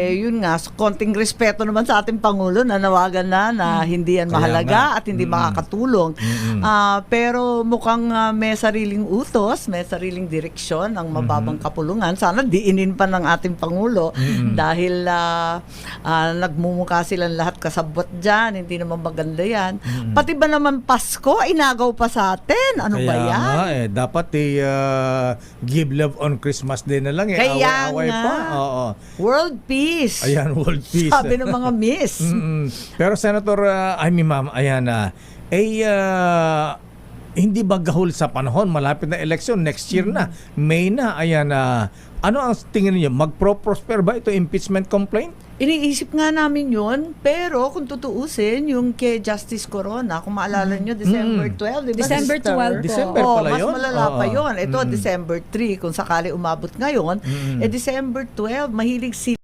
Yun nga, konting respeto naman sa ating Pangulo na nawagan na hindi yan mahalaga at hindi makakatulong. Pero mukhang may sariling utos, may sariling direksyon ang mababang kapulungan. Sana diinin pa ng ating Pangulo dahil nagmumukha silang lahat kasabot dyan. Hindi naman maganda yan. Pati ba naman Pasko, inagaw pa sa atin? Ano ba yan? Nga, dapat give love on Christmas Day na lang. Kaya away nga. pa. Oo. World peace. Ayan, world peace. Sabi ng mga miss. Pero Senator, ma'am, ayan hindi ba gahol sa panahon? Malapit na election, next year na, May na, ayan ano ang tingin niyo? Magpro-prosper ba ito impeachment complaint? Iniisip nga namin yun, pero kung tutuusin, yung kay Justice Corona, kung maalala nyo, December 12, di ba? December 12 po. December pala mas yun? malala pa Oo. yun. Ito, December 3, kung sakali umabot ngayon, December 12, mahilig sila